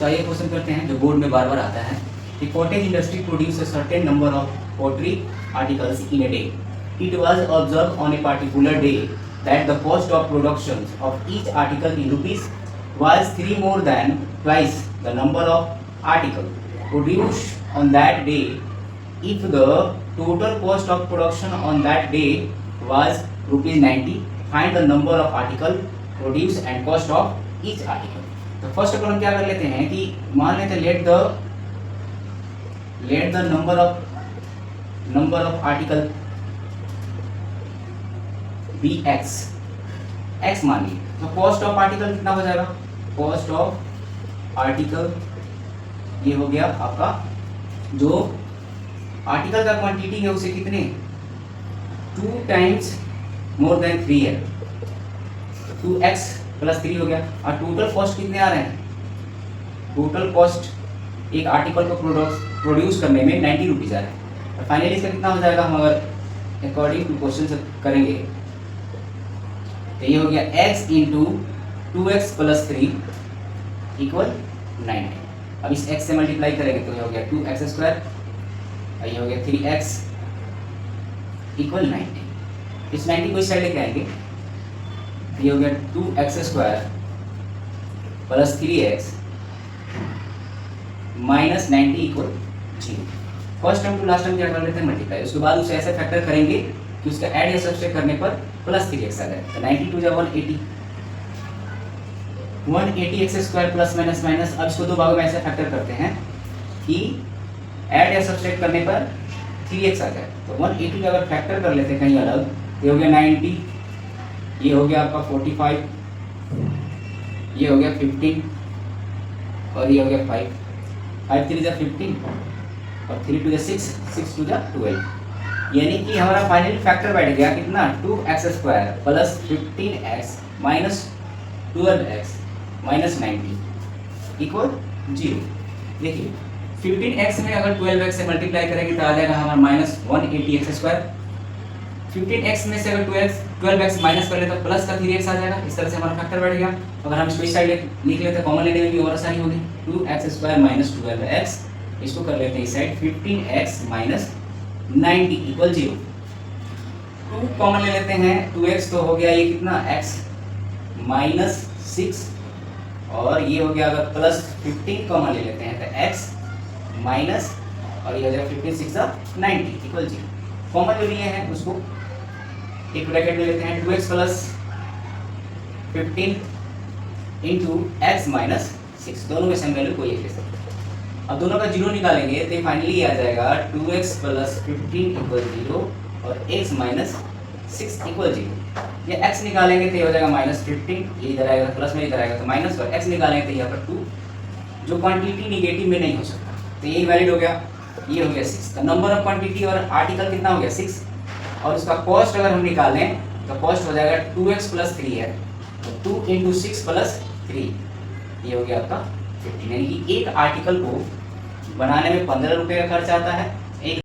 तो ये क्वेश्चन करते हैं जो बोर्ड में बार बार आता है कि cottage industry produce a certain number of pottery articles in a day. It was observed on a particular day that the cost of production of each article in rupees was 3 more than twice the number of articles produced on that day. If the total cost of production on that day was rupees 90, find the number of article produced and cost of each article. तो first अपन क्या कर लेते हैं कि मान लेते हैं let the number of article be x मान लीजिए. तो कॉस्ट ऑफ आर्टिकल कितना हो जाएगा? कॉस्ट ऑफ आर्टिकल ये हो गया आपका, जो आर्टिकल का क्वांटिटी है उसे कितने 2 टाइम्स मोर देन 3 है, 2x प्लस 3 हो गया. और टोटल कॉस्ट कितने आ रहे हैं? टोटल कॉस्ट एक आर्टिकल को प्रोड्यूस करने में 90 रुपीज़ आ रहे हैं. और फाइनली इसका कितना हो जाएगा? हम अगर अकॉर्डिंग टू क्वेश्चन से करेंगे तो ये हो गया x into 2x plus 3 equal 90. अब इस x से मल्टीप्लाई करेंगे तो ये हो गया 2x स्क्वायर और ये हो गया 3x इक्वल 90. इस 90 को इस साइड लेके आएंगे, ये हो गया 2x square plus 3x minus 90 equal 0. First term to last term क्या कर लेते हैं? मल्टीप्लाई. उसके बाद उसे ऐसे फैक्टर करेंगे कि उसका ऐड या सब्सट्रैक्ट करने पर प्लस 3x आ जाए. तो 92 जा 180 x square plus minus minus. अब इसको दो भागों में ऐसे फैक्टर करते हैं कि ऐड या सब्सट्रैक्ट करने पर 3x आ जाए. तो 180 अगर फैक्टर कर लेते हैं कहीं अलग, ये हो गया 90, ये हो गया आपका 45, ये हो गया 15 और ये हो गया 5. 5 3 जा 15 और 3 2 जा 6, 6 2 जा 12. यानी कि हमारा फाइनल फैक्टर बैठ गया कितना? 2x square plus 15x minus 12x minus 90 equal 0. देखिए 15x में अगर 12x से मल्टीप्लाई करेंगे तो आ जाएगा हमारा माइनस 180x स्क्वायर. 15x में से अगर 12x माइनस कर ले तो प्लस का 3x आ जाएगा. इस तरह से हमारा फैक्टर बैठ गया. अगर हम इसको इस साइड लिख लेते हैं, कॉमन लेने में भी और आसानी होगी. 2x स्क्वायर माइनस 12x, इसको कर लेते हैं इस side 15x minus 90 equal 0. 2 common ले लेते हैं, 2x तो हो गया ये कितना x माइनस 6 और ये हो गया अगर प्लस 15 कॉमन ले लेते हैं तो x माइनस और ये हो जाएगा 15 6 90 इक्वल 0. कॉमन जो लिए हैं उसको एक ब्रैकेट में लेते हैं. 2x plus 15 into x minus 6, दोनों में सेम वैल्यू कोई एक ले सकते हैं. अब दोनों का जीरो निकालेंगे तो फाइनली आ जाएगा 2x प्लस 15 इक्वल 0 और x माइनस 6 इक्वल 0. ये x निकालेंगे तो ये हो जाएगा माइनस 15, ये इधर आएगा प्लस में, इधर आएगा तो माइनस, और x निकालेंगे तो यहाँ पर 2, जो क्वांटिटी निगेटिव में नहीं हो सकता तो यही वैलिड हो गया. ये हो गया 6. तो नंबर ऑफ क्वांटिटी और आर्टिकल कितना हो गया 6, और उसका कॉस्ट अगर हम निकालें तो कॉस्ट हो जाएगा 2x प्लस 3 है तो 2 इंटू 6 प्लस 3, ये हो गया आपका 15. यानी कि एक आर्टिकल को बनाने में 15 रुपये का खर्च आता है